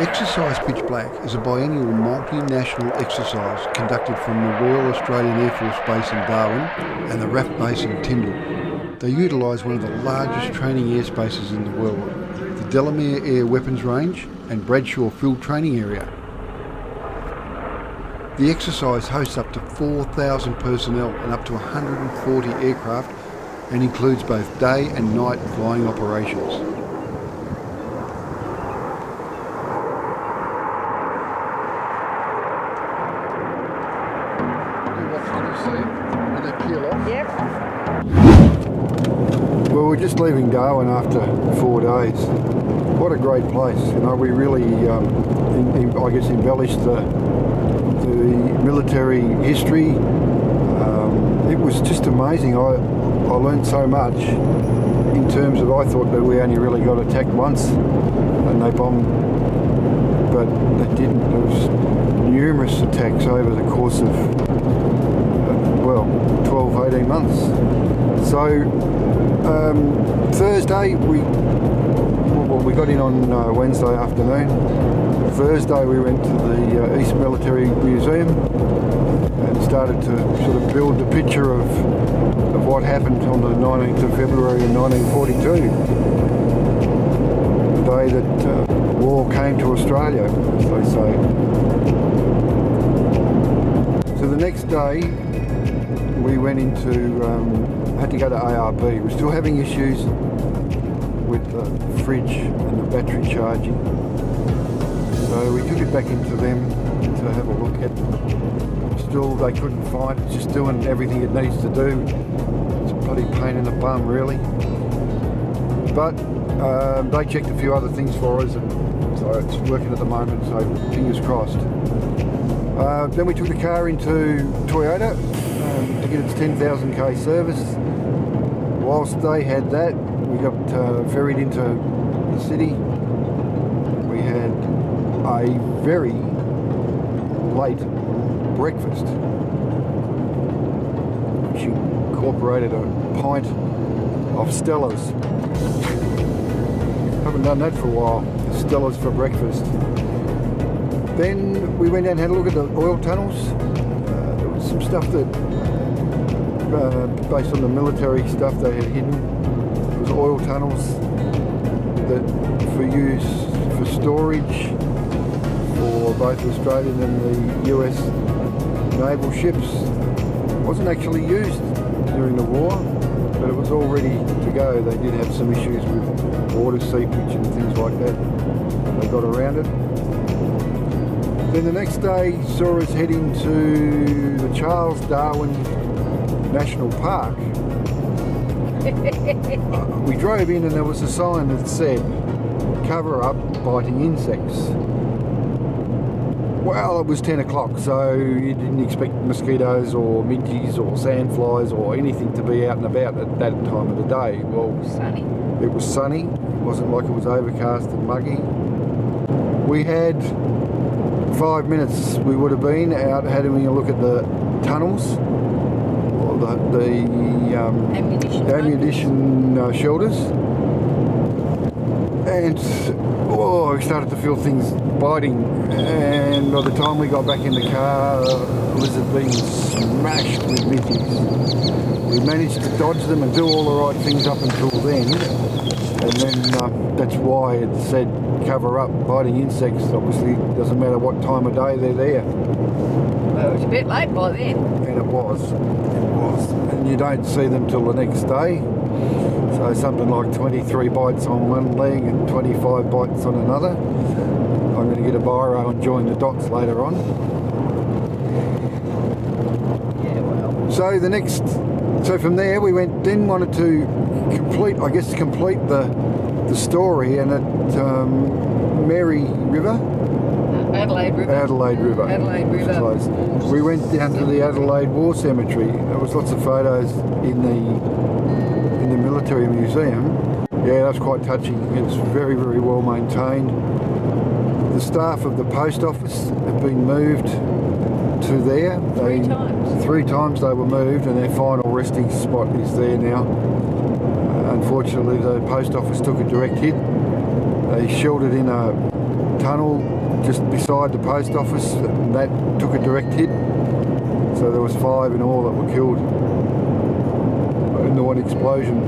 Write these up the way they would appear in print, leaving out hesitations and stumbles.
Exercise Pitch Black is a biennial multinational exercise conducted from the Royal Australian Air Force Base in Darwin and the RAF Base in Tyndall. They utilise one of the largest training airspaces in the world, the Delamere Air Weapons Range and Bradshaw Field Training Area. The exercise hosts up to 4,000 personnel and up to 140 aircraft and includes both day and night flying operations. Well, we're just leaving Darwin after 4 days. What a great place. You know, we really, I guess, embellished the military history. It was just amazing. I learned so much in terms of, I thought that we only really got attacked once and they bombed, but they didn't. There was numerous attacks over the course of, 12, 18 months. So Thursday, we got in on Wednesday afternoon. Thursday we went to the East Military Museum and started to sort of build the picture of what happened on the 19th of February in 1942, the day that war came to Australia, as they say. So the next day we went into, had to go to ARB. We're still having issues with the fridge and the battery charging. So we took it back into them to have a look at. Still, they couldn't find it. It's just doing everything it needs to do. It's a bloody pain in the bum, really. But they checked a few other things for us, and so it's working at the moment, so fingers crossed. Then we took the car into Toyota to get its 10,000k service. Whilst they had that, we got ferried into the city. We had a very late breakfast, which incorporated a pint of Stella's. Haven't done that for a while. Stella's for breakfast. Then we went down and had a look at the oil tunnels. There was some stuff that, based on the military stuff they had hidden, it was oil tunnels that for use for storage for both Australian and the US naval ships. It wasn't actually used during the war, but it was all ready to go. They did have some issues with water seepage and things like that. They got around it. Then the next day saw us heading to the Charles Darwin National Park. We drove in and there was a sign that said, "Cover up biting insects." Well, it was 10 o'clock, so you didn't expect mosquitoes or midges or sandflies or anything to be out and about at that time of the day. Well, sunny. It was sunny. It wasn't like it was overcast and muggy. We had 5 minutes we would have been out having a look at the tunnels, or the ammunition shelters, and we started to feel things biting, and by the time we got back in the car, Liz had been smashed with midges. We managed to dodge them and do all the right things up until then, and then that's why it said cover up biting insects. Obviously it doesn't matter what time of day they're there. Well, it was a bit late by then. And it was. And you don't see them till the next day. So something like 23 bites on one leg and 25 bites on another. I'm going to get a biro and join the dots later on. Yeah, well. So from there we wanted to complete the story, and at Mary River? Adelaide River. Close. We went down to the Adelaide War Cemetery. There was lots of photos in the military museum. Yeah, that's quite touching. It's very, very well maintained. The staff of the post office have been moved to there. Three times they were moved, and their final resting spot is there now. Unfortunately, the post office took a direct hit. They sheltered in a tunnel just beside the post office, and that took a direct hit. So there was 5 in all that were killed in the one explosion.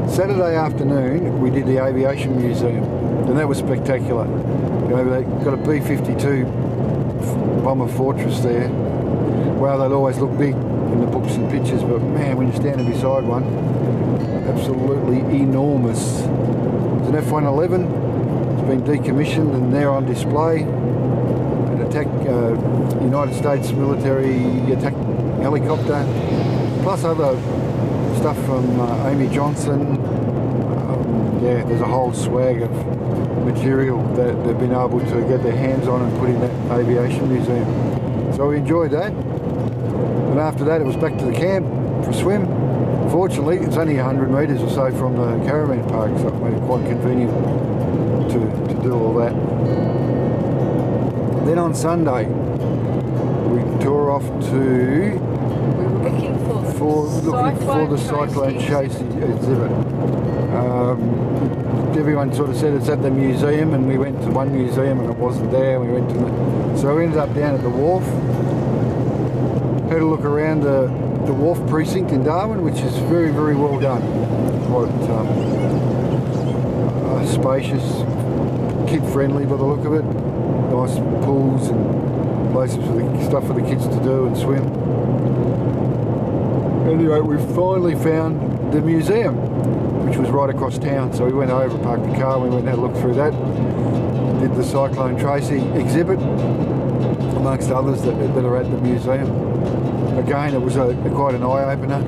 Saturday afternoon we did the aviation museum, and that was spectacular. You know, they got a B-52 bomber fortress there. Wow, they'll always look big in the books and pictures, but man, when you're standing beside one, absolutely enormous. It's an F-111. It's been decommissioned and they're on display. An attack, United States military attack helicopter, plus other stuff from Amy Johnson. Yeah, there's a whole swag of material that they've been able to get their hands on and put in that aviation museum. So we enjoyed that. And after that, it was back to the camp for a swim. Fortunately, it's only 100 metres or so from the caravan park, so it made it quite convenient to do all that. Then on Sunday, we tore off to Looking for the Cyclone Tracy exhibit. Everyone sort of said it's at the museum, and we went to one museum and it wasn't there. We went to so we ended up down at the wharf. Had a look around the wharf precinct in Darwin, which is very, very well done. Quite spacious, kid-friendly by the look of it. Nice pools and places for the stuff for the kids to do and swim. Anyway, we finally found the museum, which was right across town. So we went over, parked the car, we went and had a look through that. Did the Cyclone Tracy exhibit, amongst others that are at the museum. Again, it was quite an eye-opener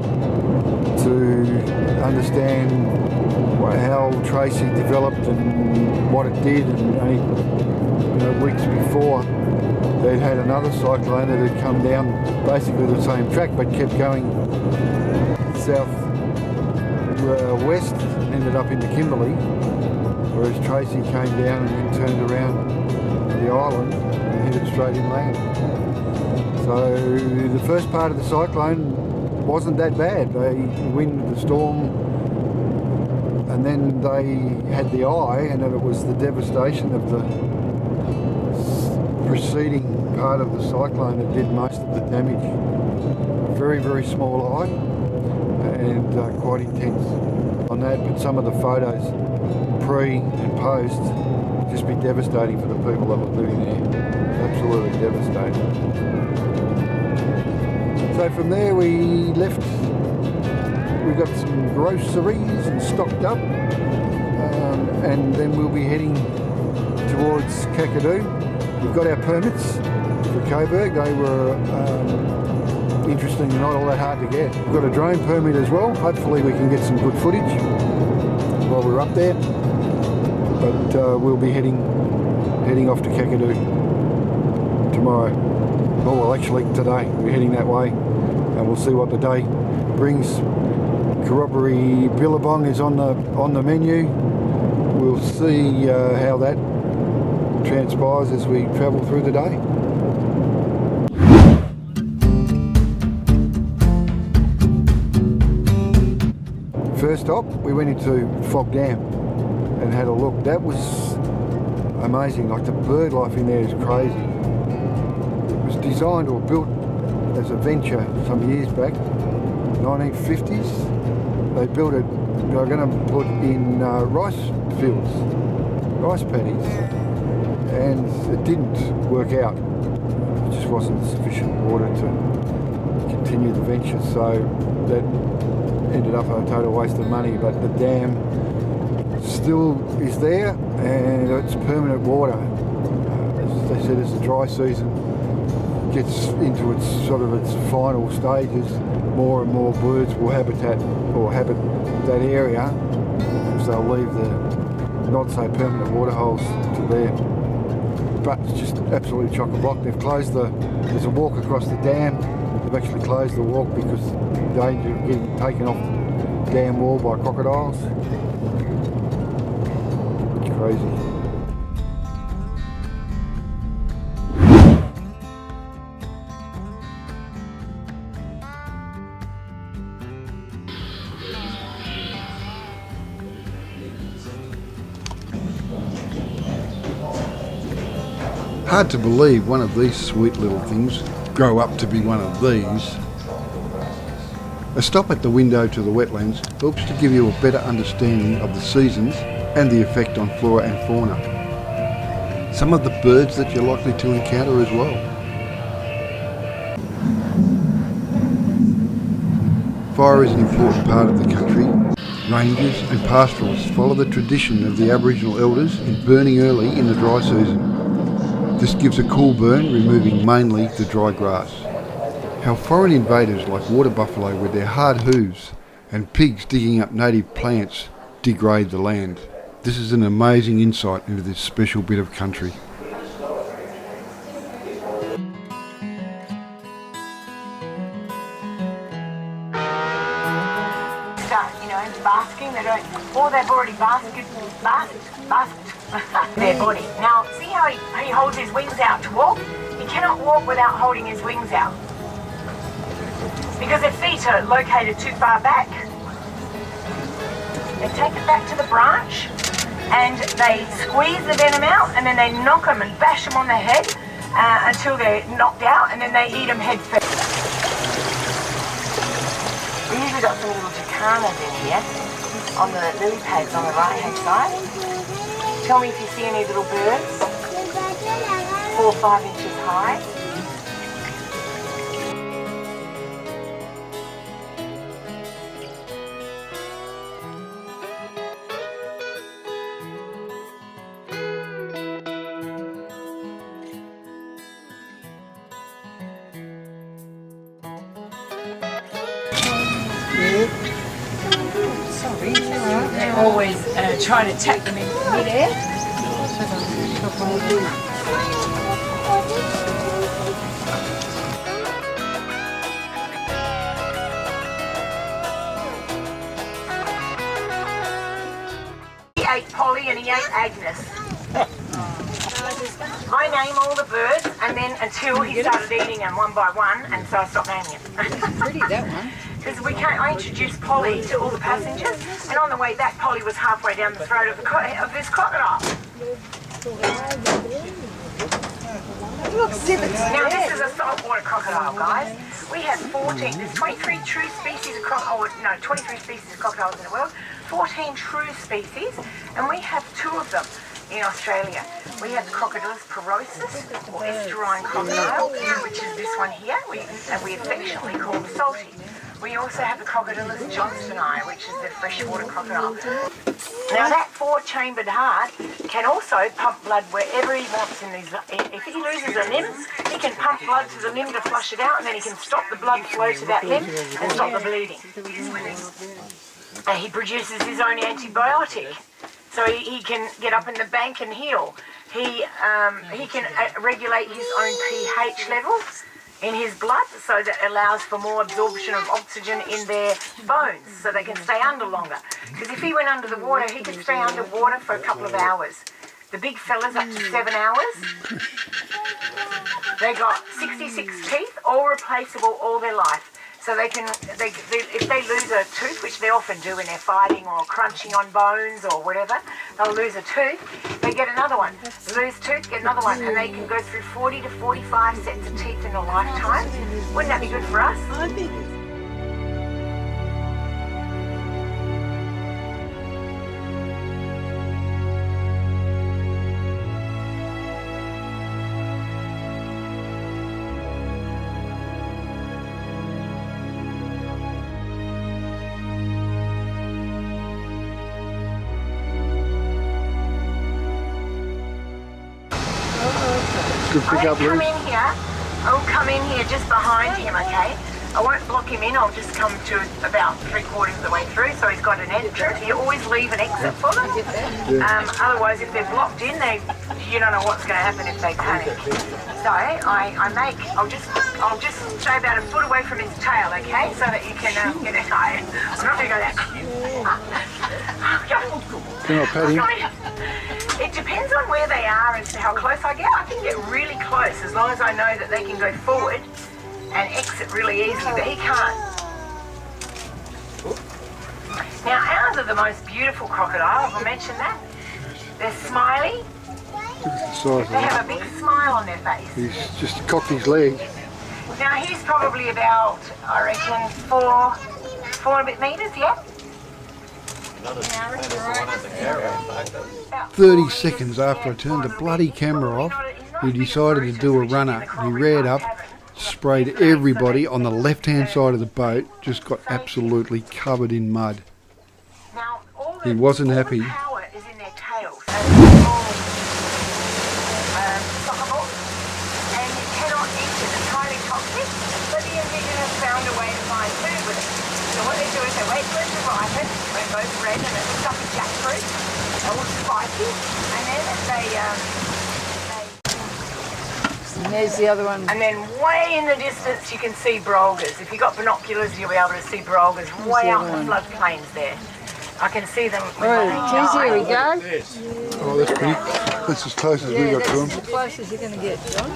to understand how Tracy developed and what it did. And only weeks before, they'd had another cyclone that had come down basically the same track but kept going south west, ended up into Kimberley, whereas Tracy came down and then turned around the island and headed straight inland. So the first part of the cyclone wasn't that bad. The wind, the storm, and then they had the eye, and then it was the devastation of the preceding part of the cyclone that did most of the damage. Very, very small eye, and quite intense on that, but some of the photos pre and post just be devastating for the people that were living there. Absolutely devastating. So from there we left, we got some groceries and stocked up, and then we'll be heading towards Cobourg. We've got our permits for Cobourg. They were interesting, not all that hard to get. We've got a drone permit as well. Hopefully we can get some good footage while we're up there. But we'll be heading off to Cobourg tomorrow. Well, actually today. We're heading that way, and we'll see what the day brings. Corroboree Billabong is on the menu. We'll see how that transpires as we travel through the day. First stop, we went into Fog Dam and had a look. That was amazing. Like, the bird life in there is crazy. It was designed or built as a venture some years back, 1950s. They built it, they were going to put in rice fields, rice paddies, and it didn't work out. It just wasn't sufficient water to continue the venture, so that ended up a total waste of money. But the dam still is there, and it's permanent water. As they said, as the dry season gets into its final stages, more and more birds will habit that area, because they'll leave the not so permanent water holes to there. But it's just absolutely chock-a-block. They've closed there's a walk across the dam. They've actually closed the walk because of the danger of getting taken off the dam wall by crocodiles. It's crazy. Hard to believe one of these sweet little things grow up to be one of these. A stop at the window to the wetlands helps to give you a better understanding of the seasons and the effect on flora and fauna. Some of the birds that you're likely to encounter as well. Fire is an important part of the country. Rangers and pastoralists follow the tradition of the Aboriginal elders in burning early in the dry season. This gives a cool burn, removing mainly the dry grass. How foreign invaders like water buffalo with their hard hooves and pigs digging up native plants degrade the land. This is an amazing insight into this special bit of country. Basking, or they've already basked their body. Now, see how he holds his wings out to walk? He cannot walk without holding his wings out, because their feet are located too far back. They take it back to the branch, and they squeeze the venom out, and then they knock them and bash them on the head until they're knocked out, and then they eat them head first. We usually got some little jacanas in here on the lily pads on the right hand side. Tell me if you see any little birds, 4 or 5 inches high. They always try to attack them in mid-air. He ate Polly and he ate Agnes. I name all the birds, and then until he started eating them one by one, and so I stopped naming them. Pretty, that one. Because I introduced Polly to all the passengers, and on the way back, Polly was halfway down the throat of this crocodile. Now this is a saltwater crocodile, guys. We have 14. There's 23 true species of crocodiles. No, 23 species of crocodiles in the world. 14 true species, and we have 2 of them in Australia. We have the Crocodiles porosus, or estuarine crocodile, which is this one here, and we affectionately call the salty. We also have the Crocodiles johnstoni, which is the freshwater crocodile. Now that 4-chambered heart can also pump blood wherever he wants in these. If he loses a limb, he can pump blood to the limb to flush it out, and then he can stop the blood flow to that limb and stop the bleeding. And he produces his own antibiotic, so he can get up in the bank and heal. He can regulate his own pH levels in his blood, so that allows for more absorption of oxygen in their bones, so they can stay under longer. Because if he went under the water, he could stay underwater for a couple of hours. The big fellas up to 7 hours. They got 66 teeth, all replaceable all their life. So they can, if they lose a tooth, which they often do when they're fighting or crunching on bones or whatever, they'll lose a tooth, they get another one. Lose tooth, get another one, and they can go through 40 to 45 sets of teeth in a lifetime. Wouldn't that be good for us? I think Good pick up, Luke. I'll come in here just behind him, okay? I won't block him in, I'll just come to about 3/4 of the way through, so he's got an entrance. You always leave an exit for them. Otherwise, if they're blocked in, you don't know what's going to happen if they panic. So I'll just stay about a foot away from his tail, okay? So that you can get it. I'm not going to go that. Can I pat him? It depends on where they are as to how close I get. I can get really close as long as I know that they can go forward and exit really easily, but he can't. Now, ours are the most beautiful crocodile, I'll mention that. They're smiley, Look at the size of They have that. a big smile on their face. He's just cocked his leg. Now he's probably about, I reckon, four and a bit metres, yeah? 30 seconds after I turned the bloody camera off, he decided to do a runner. He reared up, sprayed everybody on the left-hand side of the boat, just got absolutely covered in mud. He wasn't happy. Power is in their tails. Soccer ball, and you cannot eat it. It's highly toxic, but the indigenous found a way to find food with it. So what they do is they wait for it to ripen, when it goes red, and it's stuck with jackfruit, all spicy, and then And there's the other one. and then way in the distance you can see brolgas. If you've got binoculars, you'll be able to see brolgas way up the floodplains there. I can see them. Oh, geez, here we go. Oh, that's pretty. That's as close as we Yeah, got to that's him. as close as you're going to get, John.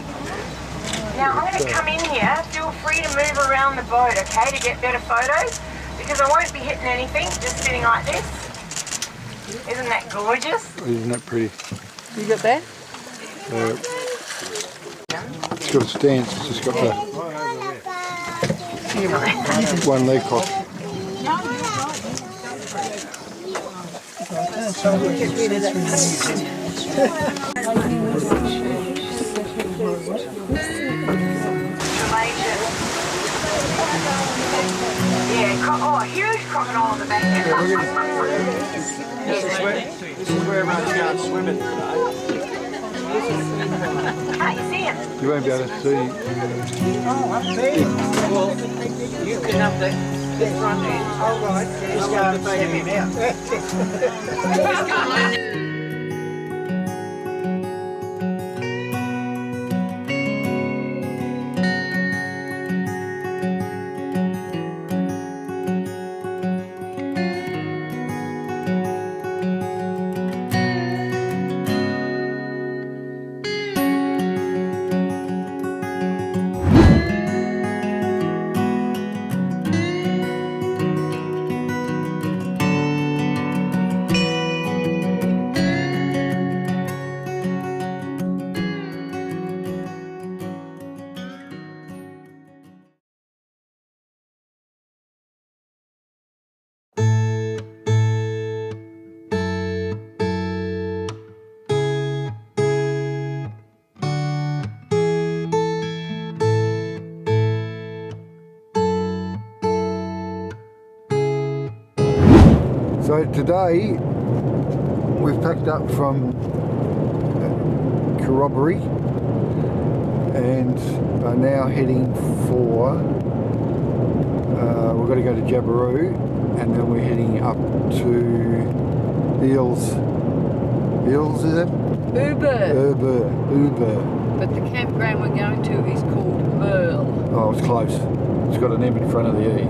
Now I'm going to come in here. Feel free to move around the boat, okay, to get better photos, because I won't be hitting anything, just sitting like this. Isn't that gorgeous? Isn't that pretty? You got that? It's got a stance. It's just got the one leg cocked. Yeah, a huge crocodile on the back there. This is where everyone's going swimming today. Can't you see him? You won't be able to see. Well, you can have the front end. All right. Just go and take him out. So today we've packed up from Cobourg and are now heading for, we've got to go to Jabiru, and then we're heading up to Eels, is it? Uber. But the campground we're going to is called Merle. Oh, it's close. It's got an M in front of the E.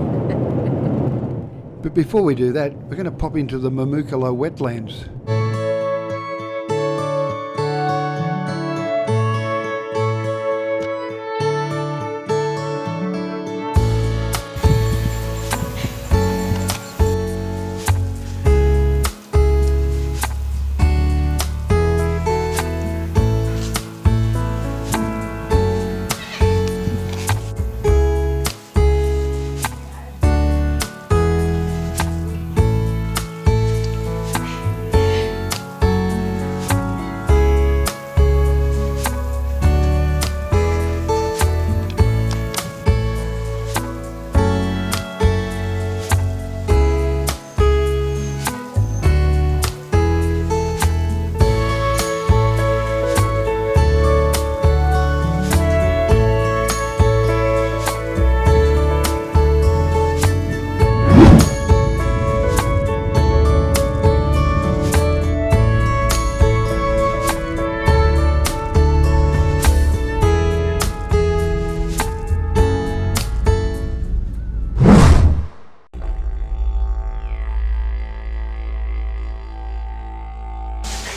But before we do that, we're going to pop into the Mamukalo wetlands.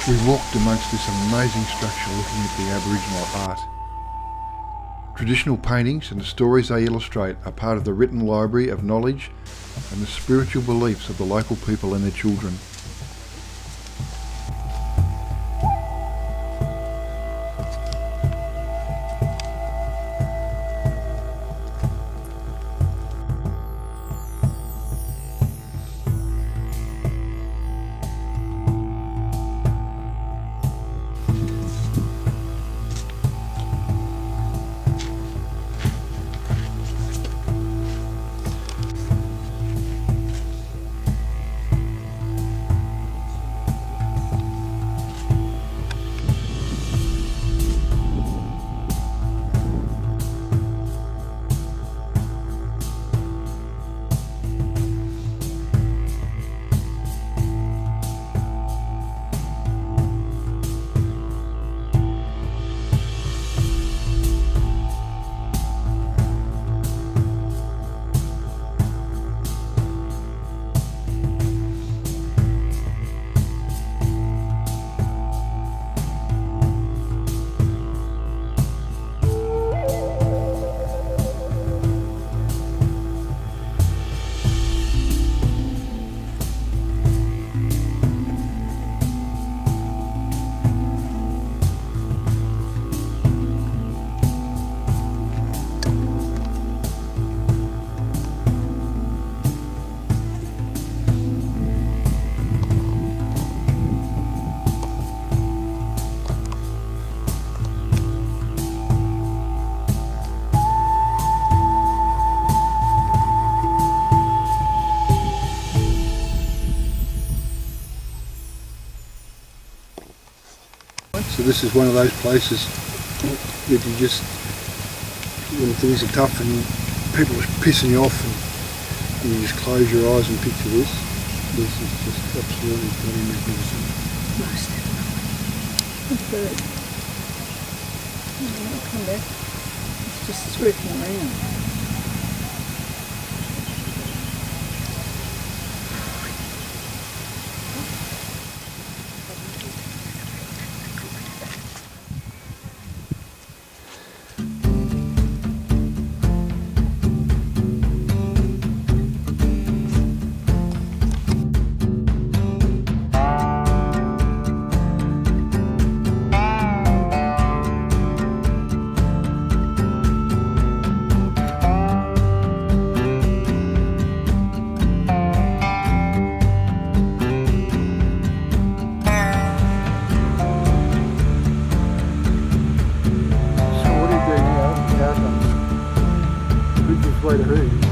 We walked amongst this amazing structure looking at the Aboriginal art. Traditional paintings and the stories they illustrate are part of the written library of knowledge and the spiritual beliefs of the local people and their children. this is one of those places that you just, when things are tough and people are pissing you off, and you just close your eyes and picture this. This is just absolutely bloody magnificent. Most definitely. Good bird. Oh, it'll come back. It's just swooping around. Way to who?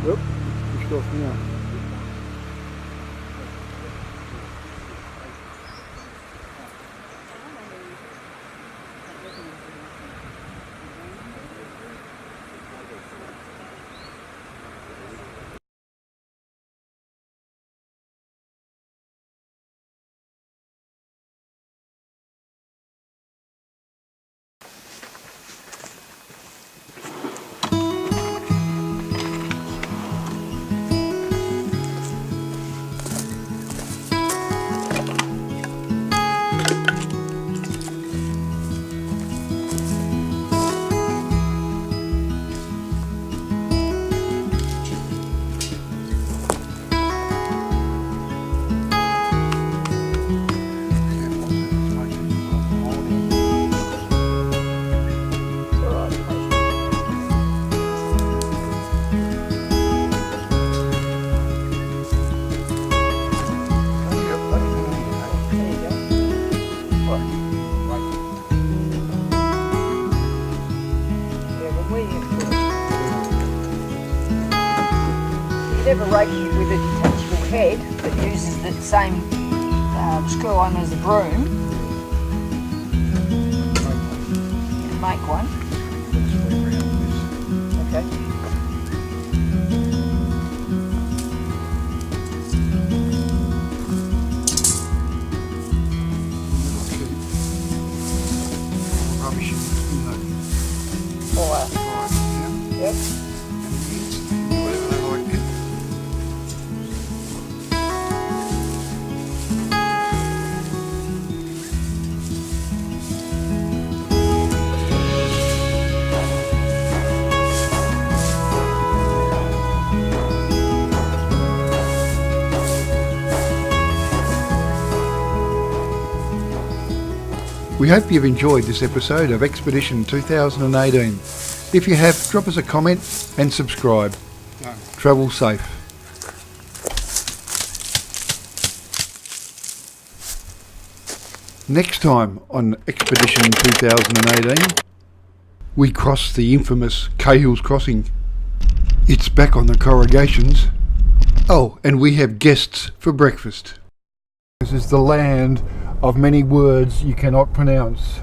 Yep, pushed off now. Never rake it with a detachable head that uses the same screw on as a broom. You can make one. Okay. Fire. Yep. We hope you've enjoyed this episode of Expedition 2018. If you have, drop us a comment and subscribe. Travel safe. Next time on Expedition 2018, we cross the infamous Cahill's Crossing. It's back on the corrugations. Oh, and we have guests for breakfast. This is the land of many words you cannot pronounce.